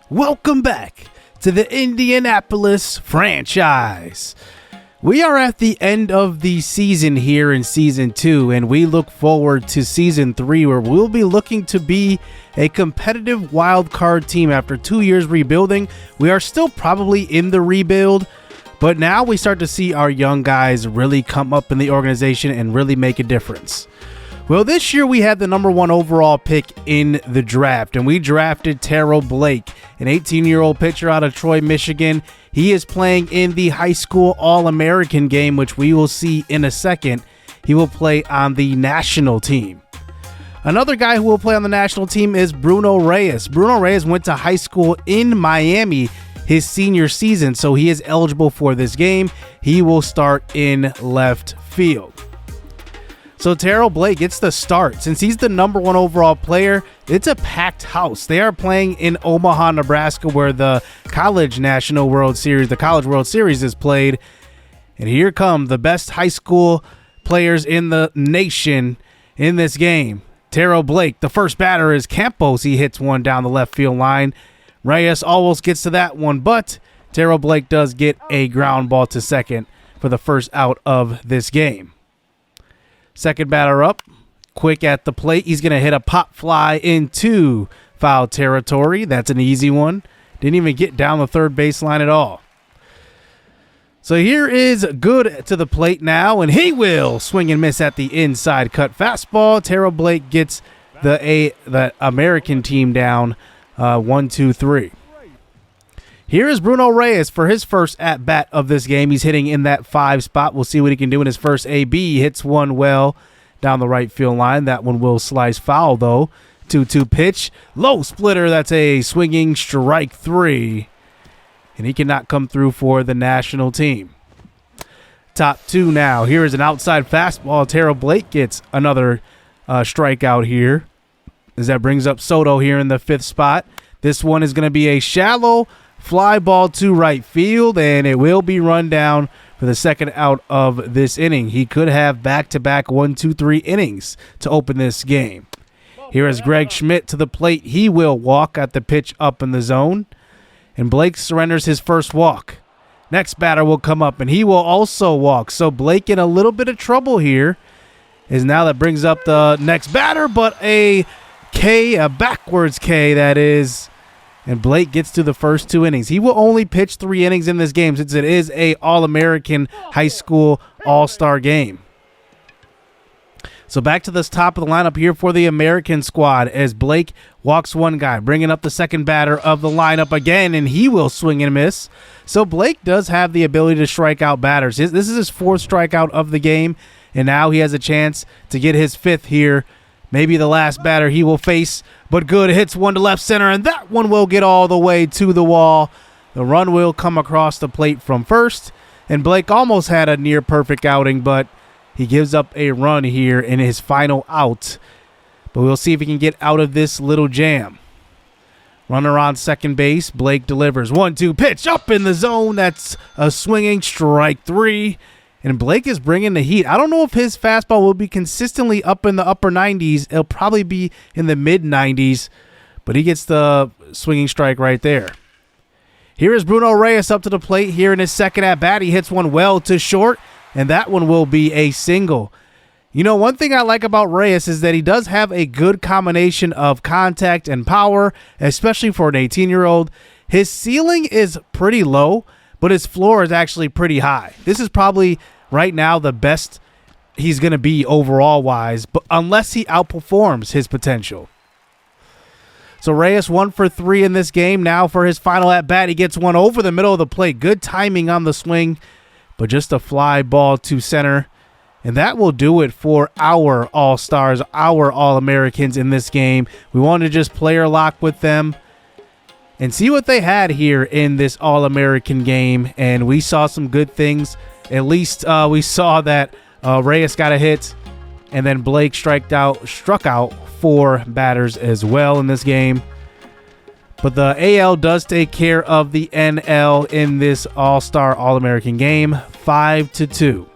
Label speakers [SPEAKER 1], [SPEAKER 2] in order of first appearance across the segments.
[SPEAKER 1] Welcome back to the Indianapolis franchise. We are at the end of the season here in Season 2, and we look forward to Season 3, where we'll be looking to be a competitive wild card team. After 2 years rebuilding, we are still probably in the rebuild, but now we start to see our young guys really come up in the organization and really make a difference. Well, this year we had the #1 overall pick in the draft, and we drafted Terrell Blake, an 18-year-old pitcher out of Troy, Michigan. He is playing in the high school All-American game, which we will see in a second. He will play on the national team. Another guy who will play on the national team is Bruno Reyes. Bruno Reyes went to high school in Miami his senior season, so he is eligible for this game. He will start in left field. So Terrell Blake gets the start. Since he's the #1 overall player, it's a packed house. They are playing in Omaha, Nebraska, where the College World Series is played. And here come the best high school players in the nation in this game. Terrell Blake, the first batter is Campos. He hits one down the left field line. Reyes almost gets to that one, but Terrell Blake does get a ground ball to second for the first out of this game. Second batter up, quick at the plate. He's going to hit a pop fly into foul territory. That's an easy one. Didn't even get down the third baseline at all. So here is Good to the plate now, and he will swing and miss at the inside cut fastball. Terrell Blake gets the American team down 1-2-3. Here is Bruno Reyes for his first at-bat of this game. He's hitting in that 5 spot. We'll see what he can do in his first AB. He hits one well down the right field line. That one will slice foul, though. 2-2 pitch. Low splitter. That's a swinging strike 3. And he cannot come through for the national team. Top 2 now. Here is an outside fastball. Terrell Blake gets another strikeout here, as that brings up Soto here in the 5th spot. This one is going to be a shallow fly ball to right field, and it will be run down for the second out of this inning. He could have back-to-back 1-2-3 innings to open this game. Here is Greg Schmidt to the plate. He will walk at the pitch up in the zone, and Blake surrenders his first walk. Next batter will come up, and he will also walk. So Blake in a little bit of trouble here, as now that brings up the next batter, but a backwards K, that is. And Blake gets to the first 2 innings. He will only pitch 3 innings in this game, since it is a All-American high school all-star game. So back to the top of the lineup here for the American squad, as Blake walks one guy, bringing up the second batter of the lineup again, and he will swing and miss. So Blake does have the ability to strike out batters. This is his 4th strikeout of the game, and now he has a chance to get his 5th here. Maybe the last batter he will face, but Good hits one to left center, and that one will get all the way to the wall. The run will come across the plate from first, and Blake almost had a near-perfect outing, but he gives up a run here in his final out. But we'll see if he can get out of this little jam. Runner on second base. Blake delivers. 1-2 pitch up in the zone. That's a swinging strike 3. And Blake is bringing the heat. I don't know if his fastball will be consistently up in the upper 90s. It'll probably be in the mid 90s, but he gets the swinging strike right there. Here is Bruno Reyes up to the plate here in his second at bat. He hits one well to short, and that one will be a single. You know, one thing I like about Reyes is that he does have a good combination of contact and power, especially for an 18-year-old. His ceiling is pretty low, but his floor is actually pretty high. This is probably right now the best he's going to be overall wise, but unless he outperforms his potential. So Reyes 1 for 3 in this game. Now for his final at bat, he gets one over the middle of the plate. Good timing on the swing, but just a fly ball to center. And that will do it for our All-Stars, our All-Americans in this game. We wanted to just player lock with them and see what they had here in this All-American game. And we saw some good things. At least we saw that Reyes got a hit, and then Blake struck out 4 batters as well in this game. But the AL does take care of the NL in this All-Star All-American game, 5-2.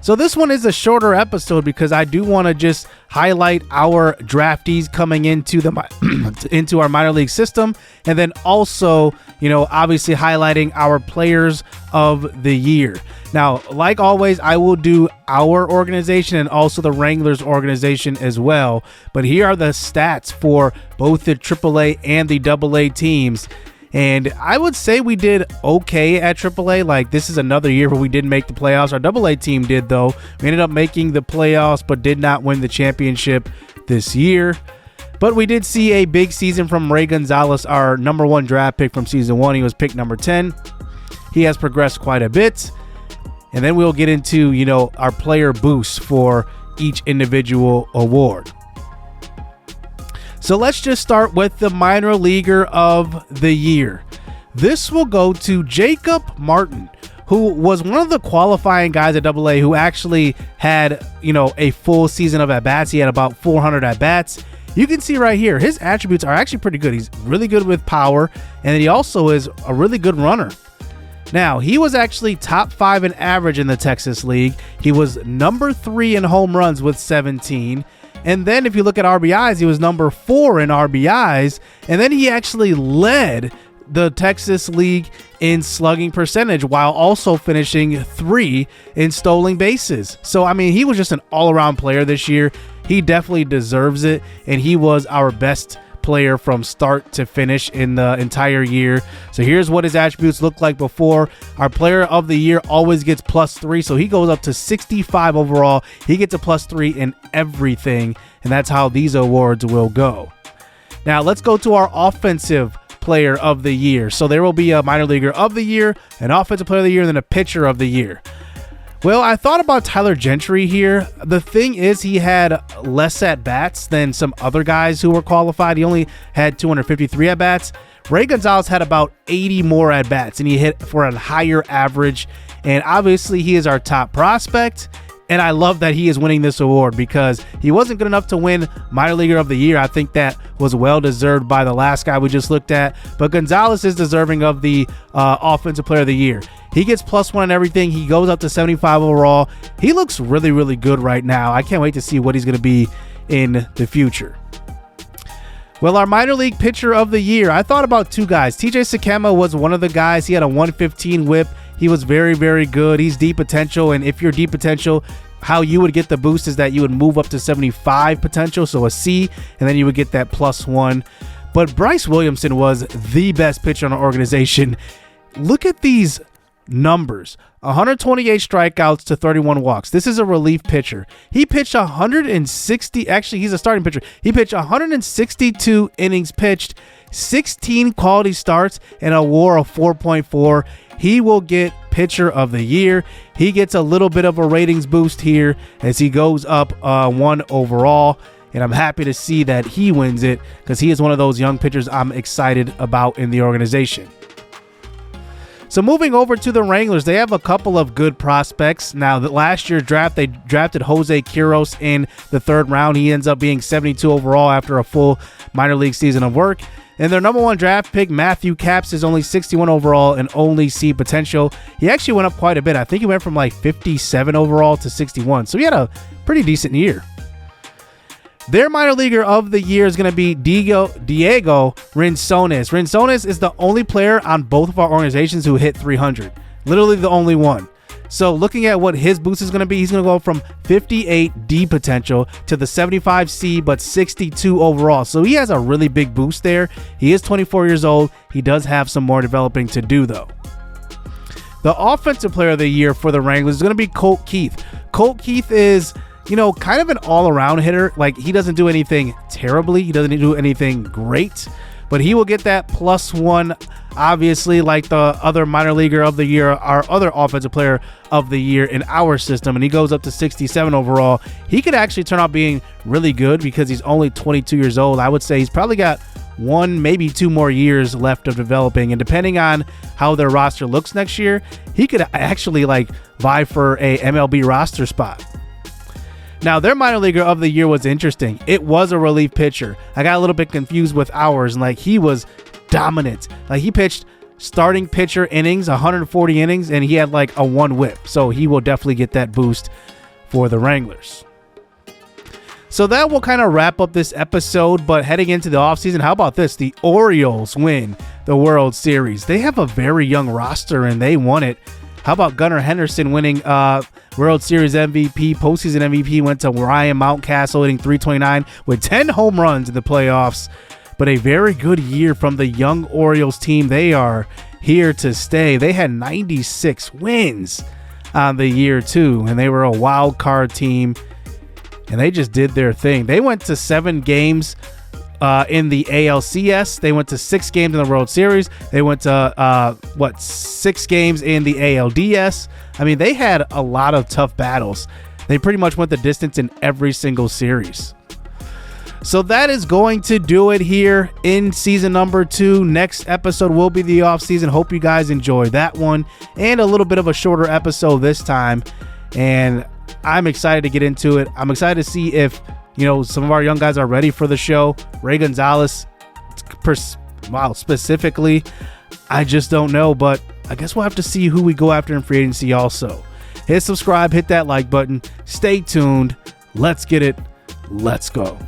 [SPEAKER 1] So So this one is a shorter episode because I do want to just highlight our draftees coming into the into our minor league system, and then also, obviously highlighting our players of the year. Now, like always, I will do our organization and also the Wranglers organization as well. But here are the stats for both the AAA and the AA teams. And I would say we did okay at AAA. Like, this is another year where we didn't make the playoffs. Our AA team did, though. We ended up making the playoffs, but did not win the championship this year. But we did see a big season from Ray Gonzalez, our number 1 draft pick from season 1. He was pick number 10. He has progressed quite a bit. And then we'll get into, our player boosts for each individual award. So let's just start with the minor leaguer of the year. This will go to Jacob Martin, who was one of the qualifying guys at AA who actually had, a full season of at-bats. He had about 400 at-bats. You can see right here, his attributes are actually pretty good. He's really good with power, and he also is a really good runner. Now, he was actually top 5 in average in the Texas League. He was number 3 in home runs with 17. And then if you look at RBIs, he was number 4 in RBIs. And then he actually led the Texas League in slugging percentage while also finishing 3 in stolen bases. So, he was just an all-around player this year. He definitely deserves it. And he was our best player from start to finish in the entire year. So here's what his attributes look like before. Our player of the year always gets +3, so he goes up to 65 overall. He gets a +3 in everything, and that's how these awards will go. Now let's go to our offensive player of the year. So there will be a minor leaguer of the year, an offensive player of the year, and then a pitcher of the year. Well, I thought about Tyler Gentry here. The thing is, he had less at-bats than some other guys who were qualified. He only had 253 at-bats. Ray Gonzalez had about 80 more at-bats, and he hit for a higher average. And obviously, he is our top prospect. And I love that he is winning this award because he wasn't good enough to win Minor Leaguer of the Year. I think that was well-deserved by the last guy we just looked at. But Gonzalez is deserving of the Offensive Player of the Year. He gets +1 in everything. He goes up to 75 overall. He looks really, really good right now. I can't wait to see what he's going to be in the future. Well, our minor league pitcher of the year, I thought about 2 guys. TJ Sakema was one of the guys. He had a 115 whip. He was very, very good. He's deep potential, and if you're deep potential, how you would get the boost is that you would move up to 75 potential, so a C, and then you would get that +1. But Bryce Williamson was the best pitcher in our organization. Look at these numbers. 128 strikeouts to 31 walks. This is a relief pitcher. He pitched 160, actually he's a starting pitcher. He pitched 162 innings pitched, 16 quality starts, and a WAR of 4.4. He will get pitcher of the year. He gets a little bit of a ratings boost here as he goes up 1 overall. And I'm happy to see that he wins it because he is one of those young pitchers I'm excited about in the organization. So moving over to the Wranglers, they have a couple of good prospects. Now, the last year's draft, they drafted Jose Quiros in the 3rd round. He ends up being 72 overall after a full minor league season of work. And their number 1 draft pick, Matthew Capps, is only 61 overall and only C potential. He actually went up quite a bit. I think he went from like 57 overall to 61. So he had a pretty decent year. Their minor leaguer of the year is going to be Diego Rinsones. Rinsones is the only player on both of our organizations who hit 300. Literally the only one. So looking at what his boost is going to be, he's going to go from 58 D potential to the 75 C, but 62 overall. So he has a really big boost there. He is 24 years old. He does have some more developing to do, though. The offensive player of the year for the Wranglers is going to be Colt Keith. Colt Keith is, kind of an all-around hitter. Like, he doesn't do anything terribly. He doesn't do anything great. But he will get that +1, obviously, like the other minor leaguer of the year, our other offensive player of the year in our system, and he goes up to 67 overall. He could actually turn out being really good because he's only 22 years old. I would say he's probably got 1, maybe 2 more years left of developing, and depending on how their roster looks next year, he could actually vie for a MLB roster spot. Now, their minor leaguer of the year was interesting. It was a relief pitcher. I got a little bit confused with ours, and he was dominant. He pitched starting pitcher innings, 140 innings, and he had a 1 whip. So he will definitely get that boost. for the Wranglers. So that will kind of wrap up this episode, but heading into the offseason, how about this? The Orioles win the World Series. They have a very young roster, and they won it. How about Gunnar Henderson winning World Series MVP? Postseason MVP went to Ryan Mountcastle, hitting .329 with 10 home runs in the playoffs. But a very good year from the young Orioles team. They are here to stay. They had 96 wins on the year, too, and they were a wild card team. And they just did their thing. They went to 7 games in the ALCS. They went to 6 games in the World Series. They went to, 6 games in the ALDS. I mean, they had a lot of tough battles. They pretty much went the distance in every single series. So that is going to do it here in season number 2. Next episode will be the offseason. Hope you guys enjoyed that one. And a little bit of a shorter episode this time. And I'm excited to get into it. I'm excited to see if, some of our young guys are ready for the show. Ray Gonzalez, specifically, I just don't know, but I guess we'll have to see who we go after in free agency also. Hit subscribe, hit that like button. Stay tuned. Let's get it. Let's go.